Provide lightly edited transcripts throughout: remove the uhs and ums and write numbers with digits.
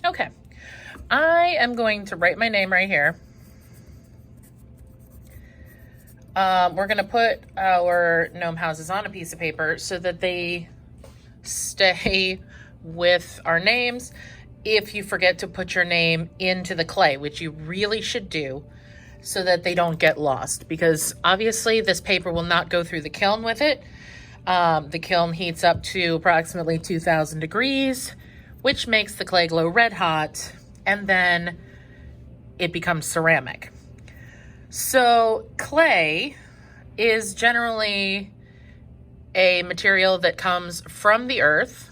Okay, I am going to write my name right here. We're going to put our gnome houses on a piece of paper so that they stay with our names. If you forget to put your name into the clay, which you really should do, so that they don't get lost, because obviously this paper will not go through the kiln with it. The kiln heats up to approximately 2,000 degrees, which makes the clay glow red hot, and then it becomes ceramic. So clay is generally a material that comes from the earth.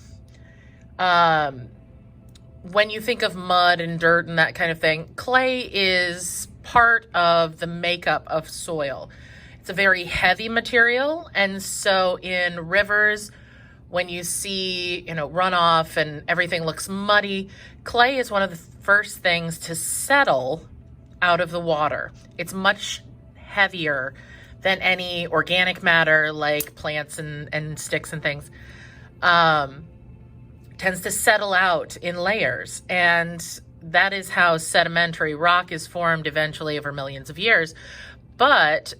When you think of mud and dirt and that kind of thing, clay is part of the makeup of soil. It's a very heavy material, and so in rivers, when you see, runoff and everything looks muddy, clay is one of the first things to settle out of the water. It's much heavier than any organic matter like plants and sticks and things. Tends to settle out in layers, and that is how sedimentary rock is formed eventually over millions of years. But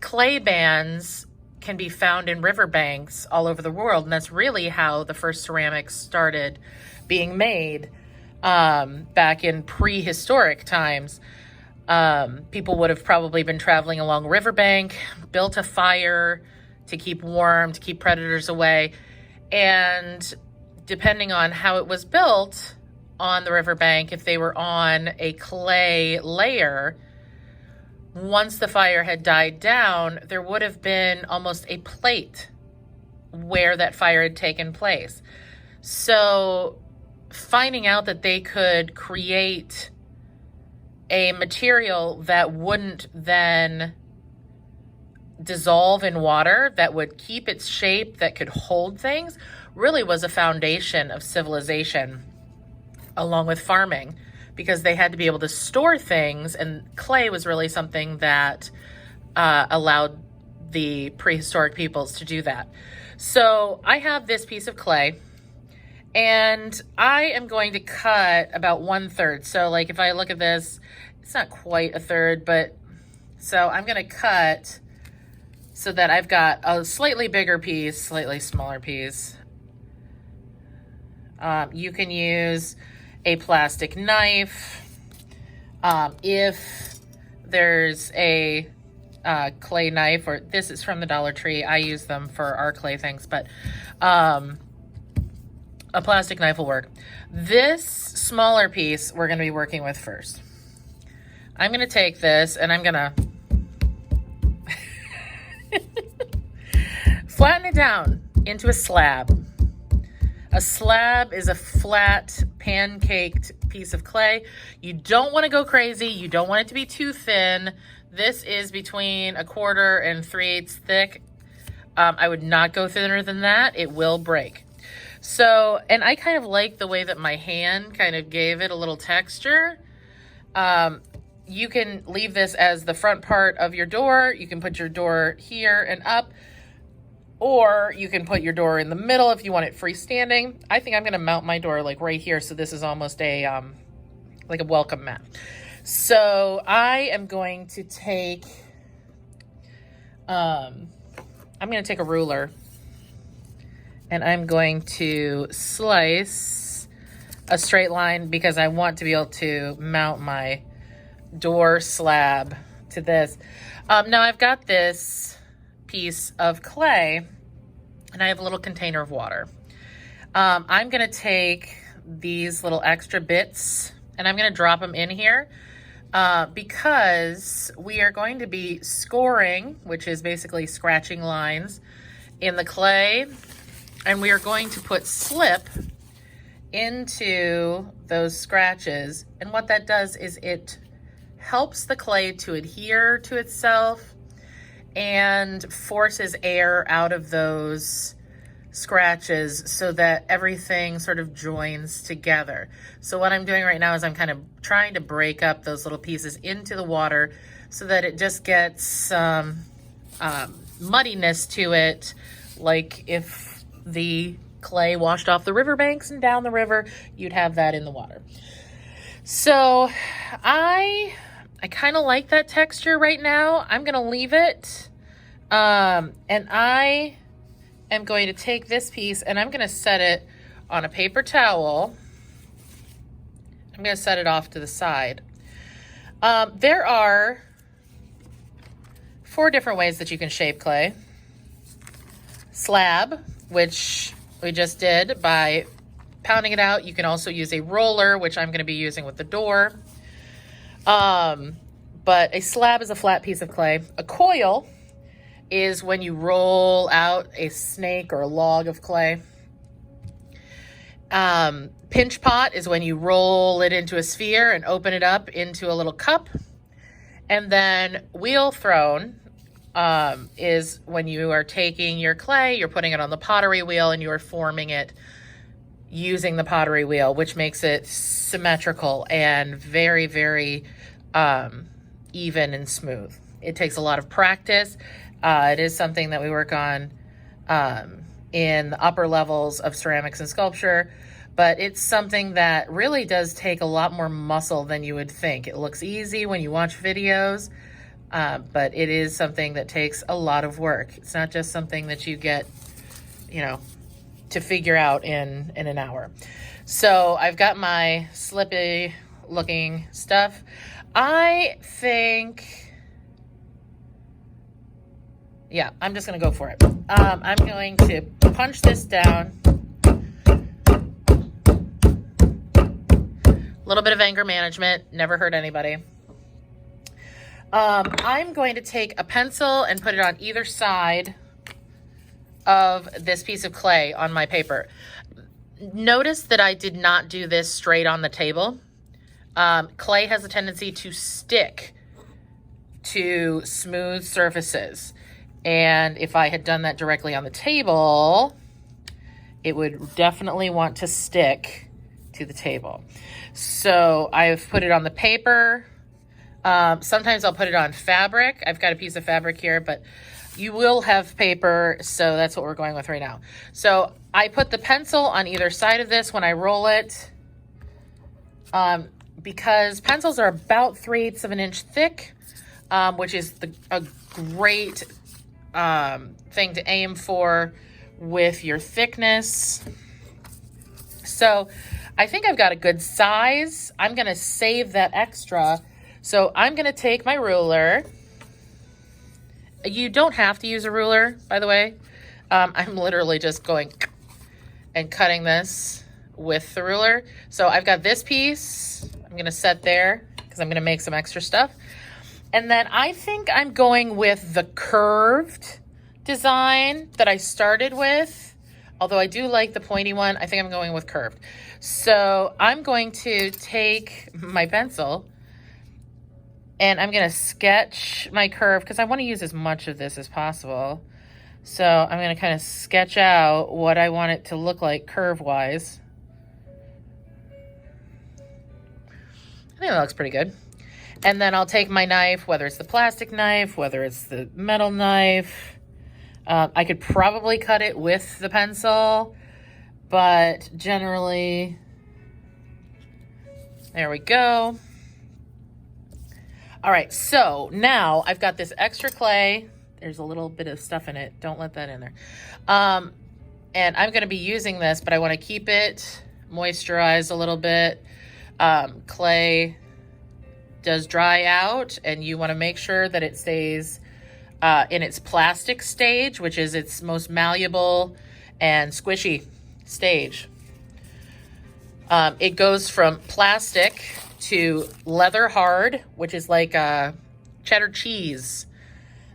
clay bands can be found in riverbanks all over the world, and that's really how the first ceramics started being made back in prehistoric times. People would have probably been traveling along a riverbank, built a fire to keep warm, to keep predators away, and depending on how it was built on the riverbank, if they were on a clay layer, once the fire had died down, there would have been almost a plate where that fire had taken place. So finding out that they could create a material that wouldn't then dissolve in water, that would keep its shape, that could hold things, really was a foundation of civilization, along with farming, because they had to be able to store things, and clay was really something that allowed the prehistoric peoples to do that. So I have this piece of clay, and I am going to cut about 1/3. So like if I look at this, it's not quite 1/3, but so I'm going to cut so that I've got a slightly bigger piece, slightly smaller piece. You can use a plastic knife. If there's a clay knife, or this is from the Dollar Tree, I use them for our clay things, but a plastic knife will work. This smaller piece we're going to be working with first. I'm going to take this and I'm going to flatten it down into a slab. A slab is a flat, pancaked piece of clay. You don't want to go crazy. You don't want it to be too thin. This is between 1/4 and 3/8 thick. I would not go thinner than that. It will break. So, and I kind of like the way that my hand kind of gave it a little texture. You can leave this as the front part of your door. You can put your door here and up. Or you can put your door in the middle if you want it freestanding. I think I'm going to mount my door like right here. So this is almost a like a welcome mat. So I am going to take, I'm going to take a ruler and I'm going to slice a straight line because I want to be able to mount my door slab to this. Now I've got this piece of clay and I have a little container of water. I'm going to take these little extra bits and I'm going to drop them in here because we are going to be scoring, which is basically scratching lines in the clay, and we are going to put slip into those scratches. And what that does is it helps the clay to adhere to itself and forces air out of those scratches so that everything sort of joins together. So what I'm doing right now is I'm kind of trying to break up those little pieces into the water so that it just gets some muddiness to it, like if the clay washed off the riverbanks and down the river, you'd have that in the water. So I kind of like that texture right now. I'm going to leave it. And I am going to take this piece and I'm going to set it on a paper towel. I'm going to set it off to the side. There are 4 different ways that you can shape clay. Slab, which we just did by pounding it out. You can also use a roller, which I'm going to be using with the door. But a slab is a flat piece of clay. A coil is when you roll out a snake or a log of clay. Pinch pot is when you roll it into a sphere and open it up into a little cup. And then wheel thrown is when you are taking your clay, you're putting it on the pottery wheel and you're forming it using the pottery wheel, which makes it symmetrical and very, very even and smooth. It takes a lot of practice. It is something that we work on in the upper levels of ceramics and sculpture, but it's something that really does take a lot more muscle than you would think. It looks easy when you watch videos, but it is something that takes a lot of work. It's not just something that you get, you know, to figure out in an hour. So I've got my slippy looking stuff. I think, yeah, I'm just going to go for it. I'm going to punch this down. A little bit of anger management, never hurt anybody. I'm going to take a pencil and put it on either side of this piece of clay on my paper. Notice that I did not do this straight on the table. Clay has a tendency to stick to smooth surfaces. And if I had done that directly on the table, it would definitely want to stick to the table. So I've put it on the paper. Sometimes I'll put it on fabric. I've got a piece of fabric here, but you will have paper, so that's what we're going with right now. So I put the pencil on either side of this when I roll it, because pencils are about 3/8 of an inch thick, which is a great thing to aim for with your thickness. So I think I've got a good size. I'm going to save that extra. So I'm going to take my ruler. You don't have to use a ruler, by the way. I'm literally just going and cutting this with the ruler. So I've got this piece. I'm going to set there because I'm going to make some extra stuff. And then I think I'm going with the curved design that I started with. Although I do like the pointy one, I think I'm going with curved. So I'm going to take my pencil and I'm going to sketch my curve because I want to use as much of this as possible. So I'm going to kind of sketch out what I want it to look like curve-wise. I think that looks pretty good. And then I'll take my knife, whether it's the plastic knife, whether it's the metal knife. I could probably cut it with the pencil, but generally, there we go. All right, so now I've got this extra clay. There's a little bit of stuff in it. Don't let that in there. And I'm going to be using this, but I want to keep it moisturized a little bit. Clay does dry out, and you want to make sure that it stays in its plastic stage, which is its most malleable and squishy stage. It goes from plastic to leather hard, which is like cheddar cheese.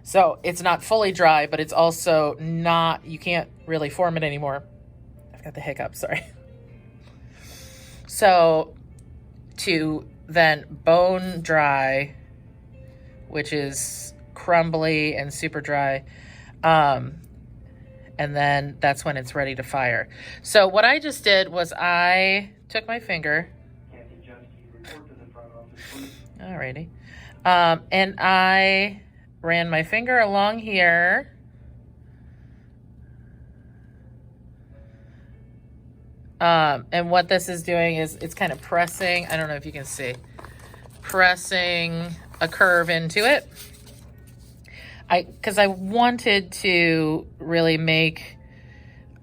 So it's not fully dry, but it's also not, you can't really form it anymore. I've got the hiccups, sorry. So to then bone dry, which is crumbly and super dry. And then that's when it's ready to fire. So what I just did was I took my finger. Alrighty. And I ran my finger along here. And what this is doing is it's kind of pressing, I don't know if you can see, pressing a curve into it. Because I wanted to really make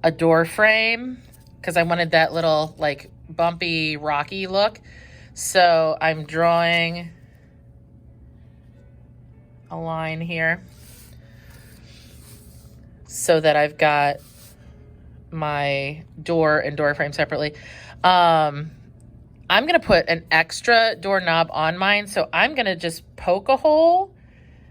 a door frame, because I wanted that little like bumpy, rocky look. So I'm drawing a line here so that I've got my door and door frame separately. I'm going to put an extra doorknob on mine. So I'm going to just poke a hole,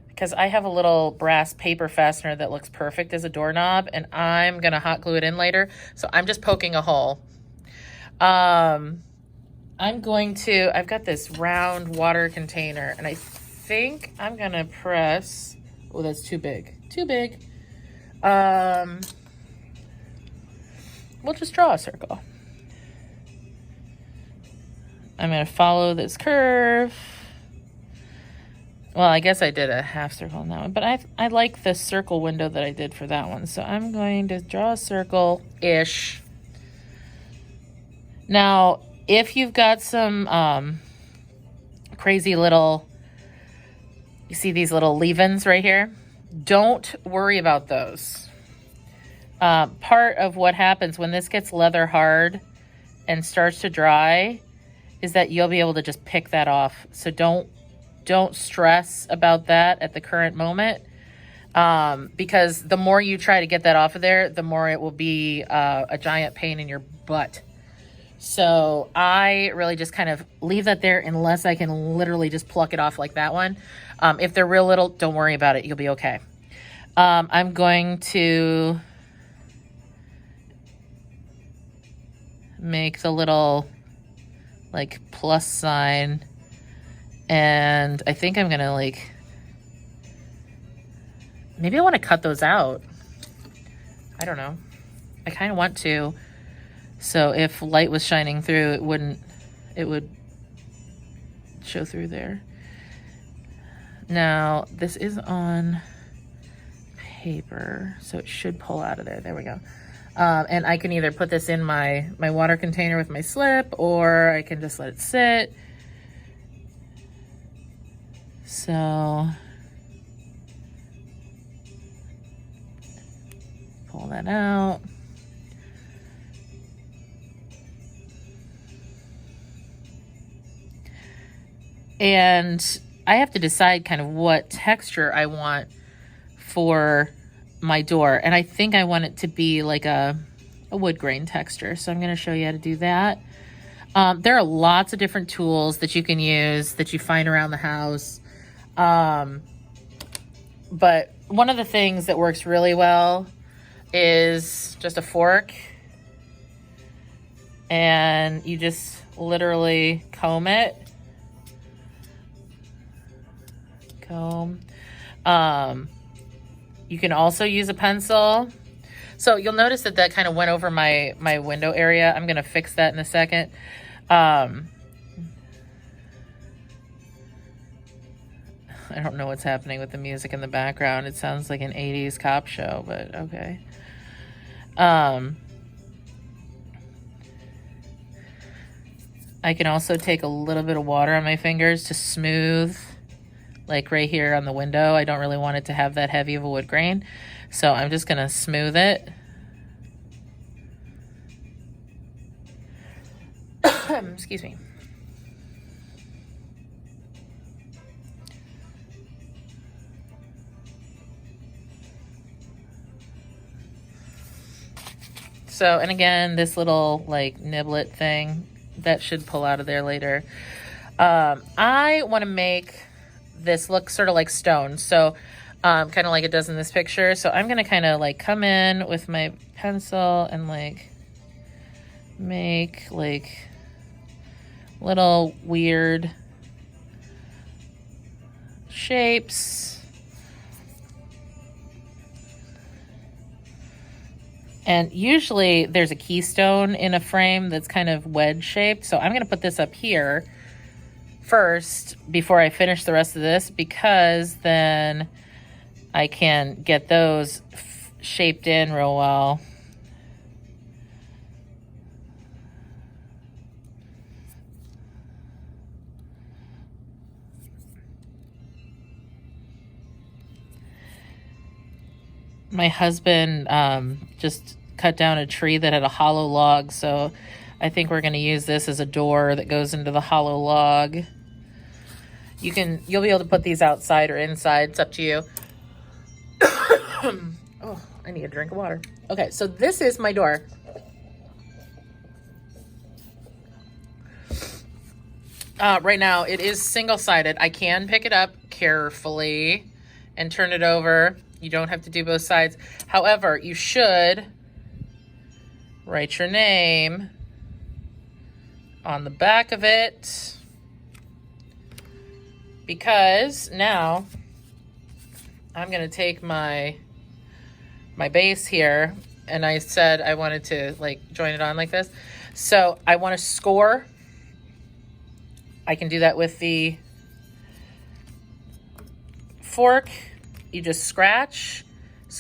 because I have a little brass paper fastener that looks perfect as a doorknob, and I'm going to hot glue it in later. So I'm just poking a hole. I've got this round water container, and I think I'm going to press, oh, that's too big. We'll just draw a circle. I'm going to follow this curve. Well, I guess I did a half circle on that one, but I like the circle window that I did for that one. So I'm going to draw a circle-ish. Now, if you've got some crazy little, you see these little leave-ins right here? Don't worry about those. Part of what happens when this gets leather hard and starts to dry is that you'll be able to just pick that off. So don't stress about that at the current moment, because the more you try to get that off of there, the more it will be a giant pain in your butt. So I really just kind of leave that there unless I can literally just pluck it off like that one. If they're real little, don't worry about it. You'll be okay. I'm going to make the little like plus sign, and I think I'm gonna like, maybe I want to cut those out. I don't know. I kind of want to. So if light was shining through, it would show through there. Now, this is on paper, so it should pull out of there. There we go. And I can either put this in my water container with my slip, or I can just let it sit. So, pull that out. And I have to decide kind of what texture I want for my door. And I think I want it to be like a wood grain texture. So I'm going to show you how to do that. There are lots of different tools that you can use that you find around the house. But one of the things that works really well is just a fork. And you just literally comb it. You can also use a pencil. So you'll notice that kind of went over my window area. I'm going to fix that in a second. I don't know what's happening with the music in the background. It sounds like an 80s cop show, but okay. I can also take a little bit of water on my fingers to smooth, like right here on the window. I don't really want it to have that heavy of a wood grain. So I'm just going to smooth it. Excuse me. So, and again, this little like niblet thing, that should pull out of there later. I want to make this look sort of like stone. So kind of like it does in this picture. So I'm going to kind of like come in with my pencil and like make like little weird shapes. And usually there's a keystone in a frame that's kind of wedge shaped. So I'm going to put this up here first before I finish the rest of this, because then I can get those shaped in real well. My husband just cut down a tree that had a hollow log, so I think we're going to use this as a door that goes into the hollow log. You'll be able to put these outside or inside. It's up to you. Oh, I need a drink of water. Okay, so this is my door. Right now, it is single-sided. I can pick it up carefully and turn it over. You don't have to do both sides. However, you should write your name on the back of it, because now I'm going to take my base here, and I said I wanted to like join it on like this. So I want to score. I can do that with the fork. You just scratch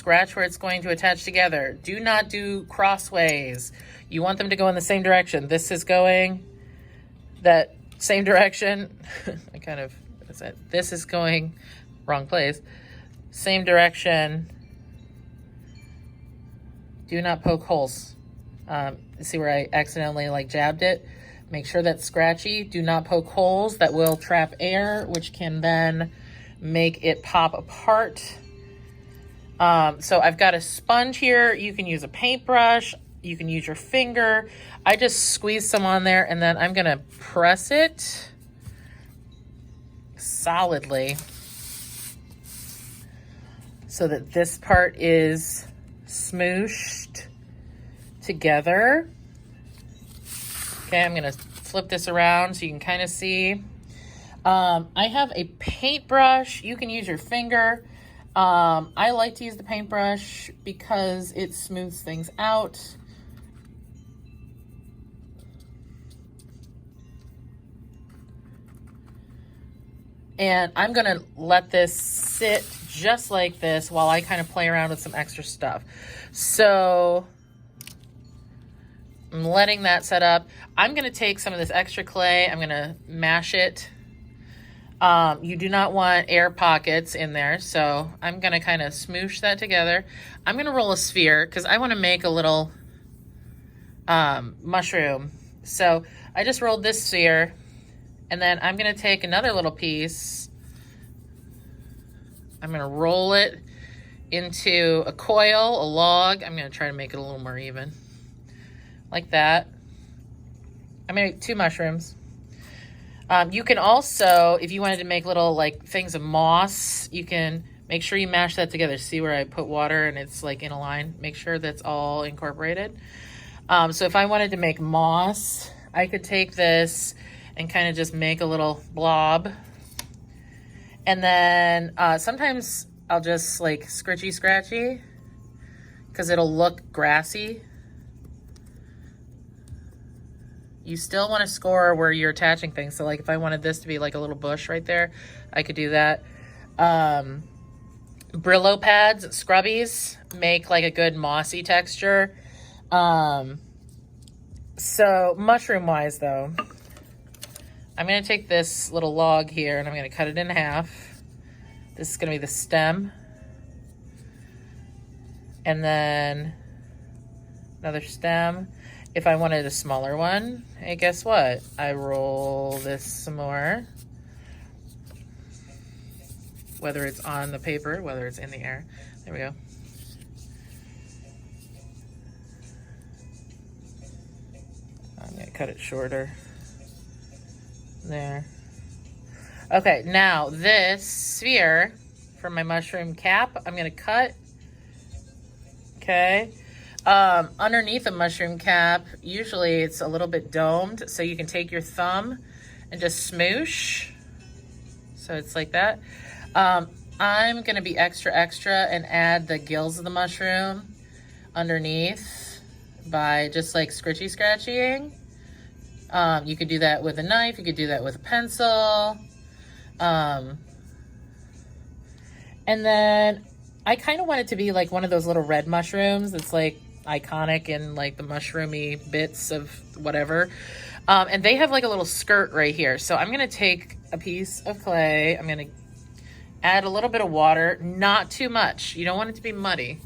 where it's going to attach together. Do not do crossways. You want them to go in the same direction. This is going that same direction. This is going wrong place. Same direction. Do not poke holes. See where I accidentally like jabbed it? Make sure that's scratchy. Do not poke holes. That will trap air, which can then make it pop apart. So I've got a sponge here. You can use a paintbrush. You can use your finger. I just squeeze some on there, and then I'm going to press it solidly so that this part is smooshed together. Okay, I'm going to flip this around so you can kind of see. I have a paintbrush. You can use your finger. I like to use the paintbrush because it smooths things out. And I'm going to let this sit just like this while I kind of play around with some extra stuff. So I'm letting that set up. I'm going to take some of this extra clay. I'm going to mash it. You do not want air pockets in there, so I'm going to kind of smoosh that together. I'm going to roll a sphere because I want to make a little mushroom. So I just rolled this sphere, and then I'm going to take another little piece. I'm going to roll it into a coil, a log. I'm going to try to make it a little more even. Like that. I'm going to make 2 mushrooms. You can also, if you wanted to make little like things of moss, you can make sure you mash that together. See where I put water and it's like in a line? Make sure that's all incorporated. So if I wanted to make moss, I could take this and kind of just make a little blob. And then sometimes I'll just like scratchy because it'll look grassy. You still want to score where you're attaching things. So like if I wanted this to be like a little bush right there, I could do that. Brillo pads, scrubbies, make like a good mossy texture. So mushroom wise though, I'm going to take this little log here and I'm going to cut it in half. This is going to be the stem. And then another stem. If I wanted a smaller one, hey, guess what? I roll this some more. Whether it's on the paper, whether it's in the air. There we go. I'm going to cut it shorter. There. Okay, now this sphere for my mushroom cap, I'm going to cut. Okay. Underneath a mushroom cap, usually it's a little bit domed, so you can take your thumb and just smoosh. So it's like that. I'm going to be extra and add the gills of the mushroom underneath by just like scratching. You could do that with a knife. You could do that with a pencil. And then I kind of want it to be like one of those little red mushrooms. It's like iconic in like the mushroomy bits of whatever. And they have like a little skirt right here. So I'm going to take a piece of clay. I'm going to add a little bit of water, not too much. You don't want it to be muddy.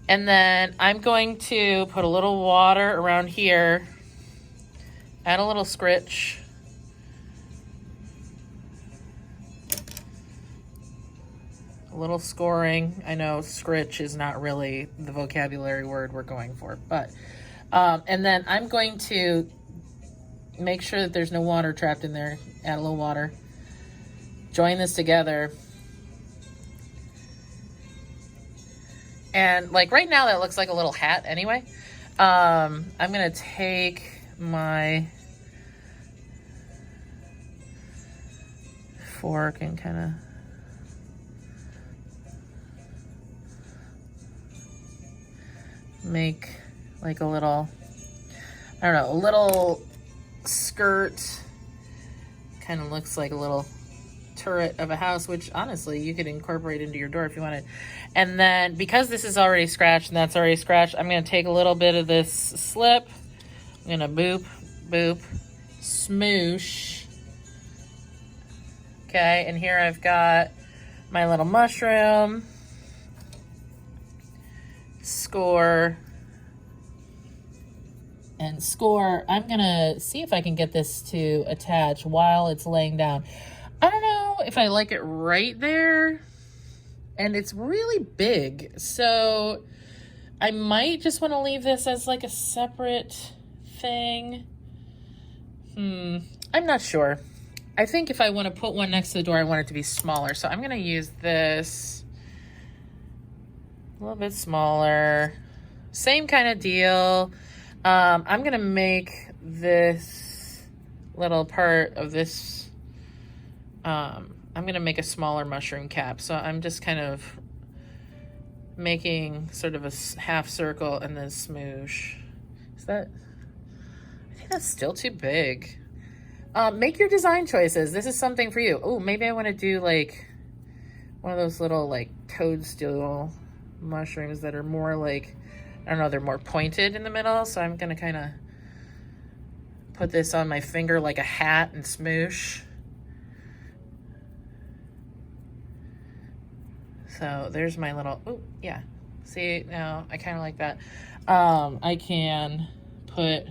And then I'm going to put a little water around here, add a little scritch. A little scoring. I know scritch is not really the vocabulary word we're going for, but, and then I'm going to make sure that there's no water trapped in there. Add a little water. Join this together. And like right now that looks like a little hat anyway. I'm gonna take my fork and kind of make like a little, I don't know, a little skirt. Kind of looks like a little turret of a house, which honestly you could incorporate into your door if you wanted. And then because this is already scratched and that's already scratched, I'm going to take a little bit of this slip. I'm going to boop, boop, smoosh. Okay, and here I've got my little mushroom. Score. And score. I'm going to see if I can get this to attach while it's laying down. I don't know if I like it right there. And it's really big. So I might just want to leave this as like a separate thing. I'm not sure. I think if I want to put one next to the door, I want it to be smaller. So I'm going to use this a little bit smaller. Same kind of deal. I'm going to make this little part of this, I'm going to make a smaller mushroom cap. So I'm just kind of making sort of a half circle and then smoosh. Is that, I think that's still too big. Make your design choices. This is something for you. Oh, maybe I want to do like one of those little like toadstool mushrooms that are more like, I don't know, they're more pointed in the middle. So I'm going to kind of put this on my finger like a hat and smoosh. So there's my little, oh yeah. See, now I kind of like that. I can put,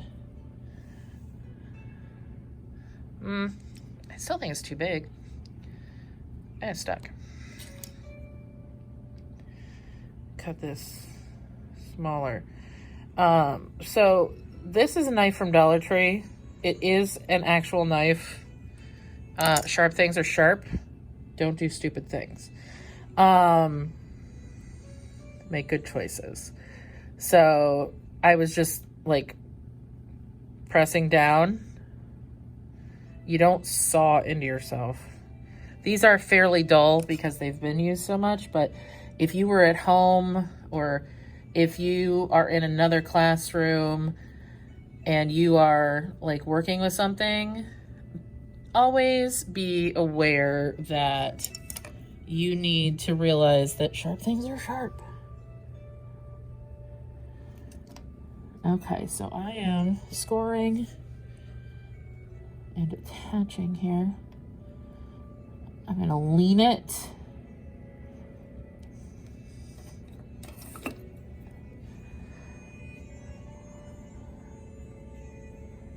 I still think it's too big. And it's stuck. Cut this smaller. So this is a knife from Dollar Tree. It is an actual knife. Sharp things are sharp. Don't do stupid things. Make good choices. So I was just like pressing down. You don't saw into yourself. These are fairly dull because they've been used so much, but if you were at home or if you are in another classroom and you are like working with something, always be aware that you need to realize that sharp things are sharp. Okay, so I am scoring and attaching here. I'm going to lean it.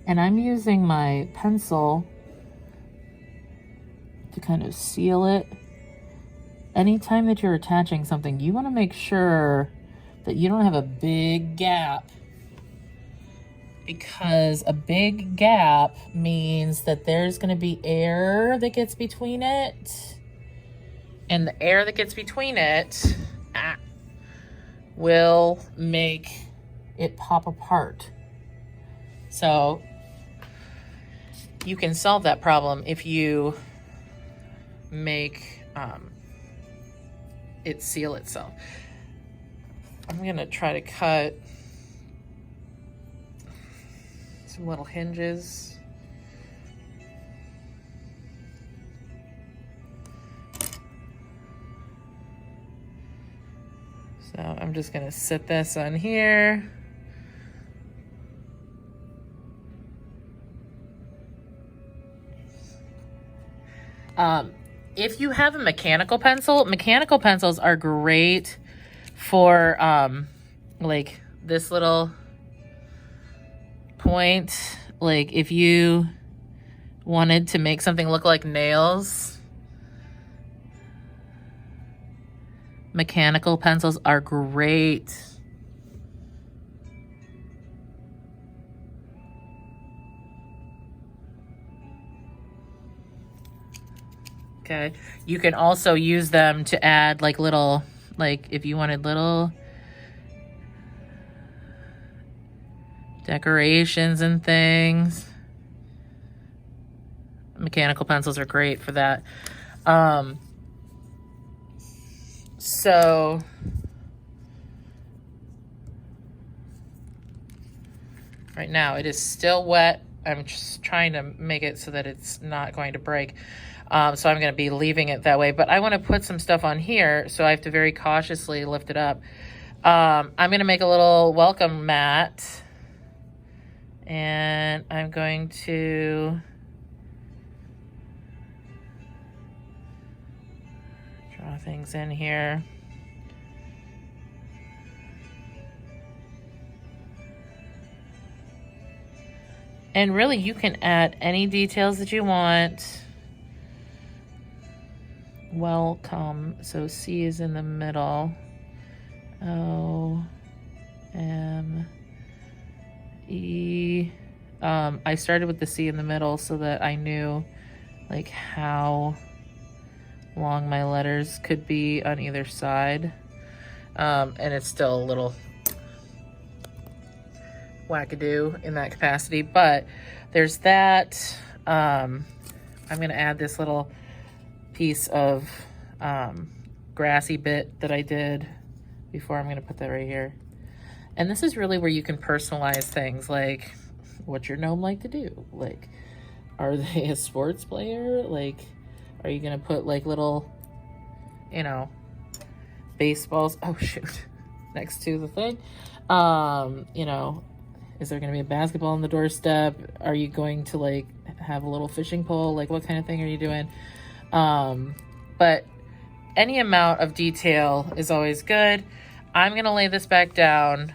And I'm using my pencil to kind of seal it. Anytime that you're attaching something, you want to make sure that you don't have a big gap, because a big gap means that there's going to be air that gets between it, and the air that gets between it will make it pop apart. So you can solve that problem if you make it seal itself. I'm going to try to cut some little hinges. So I'm just going to sit this on here. If you have a mechanical pencil, mechanical pencils are great for like this little point, like if you wanted to make something look like nails, mechanical pencils are great. Okay, you can also use them to add like little, like if you wanted little decorations and things. Mechanical pencils are great for that. So right now it is still wet. I'm just trying to make it so that it's not going to break. So I'm going to be leaving it that way, but I want to put some stuff on here, so I have to very cautiously lift it up. I'm going to make a little welcome mat, and I'm going to draw things in here. And really, you can add any details that you want. Welcome. So C is in the middle. O-M-E. I started with the C in the middle so that I knew like how long my letters could be on either side. And it's still a little wackadoo in that capacity, but there's that. I'm going to add this little piece of grassy bit that I did before. I'm going to put that right here. And this is really where you can personalize things, like what's your gnome like to do? Like, are they a sports player? Like, are you going to put like little, you know, baseballs, oh shoot, next to the thing? You know, is there going to be a basketball on the doorstep? Are you going to like have a little fishing pole? Like, what kind of thing are you doing? But any amount of detail is always good. I'm going to lay this back down.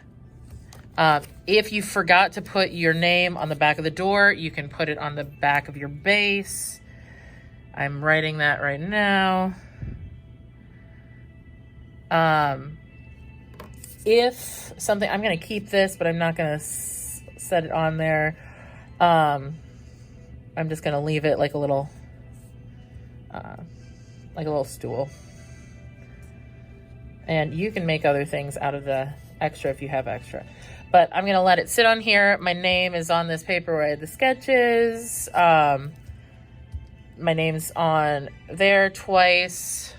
If you forgot to put your name on the back of the door, you can put it on the back of your base. I'm writing that right now. If something, I'm going to keep this, but I'm not going to set it on there. I'm just going to leave it like a little stool. And you can make other things out of the extra if you have extra. But I'm going to let it sit on here. My name is on this paper where I had the sketches. My name's on there twice.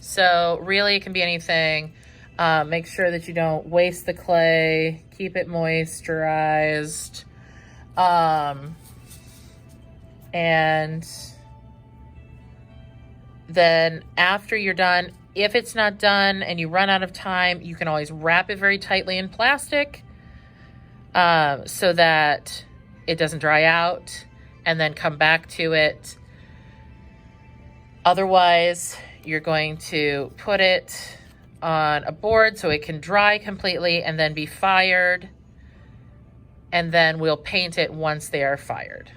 So really it can be anything. Make sure that you don't waste the clay. Keep it moisturized. And then after you're done, if it's not done and you run out of time, you can always wrap it very tightly in plastic so that it doesn't dry out, and then come back to it. Otherwise, you're going to put it on a board so it can dry completely and then be fired, and then we'll paint it once they are fired.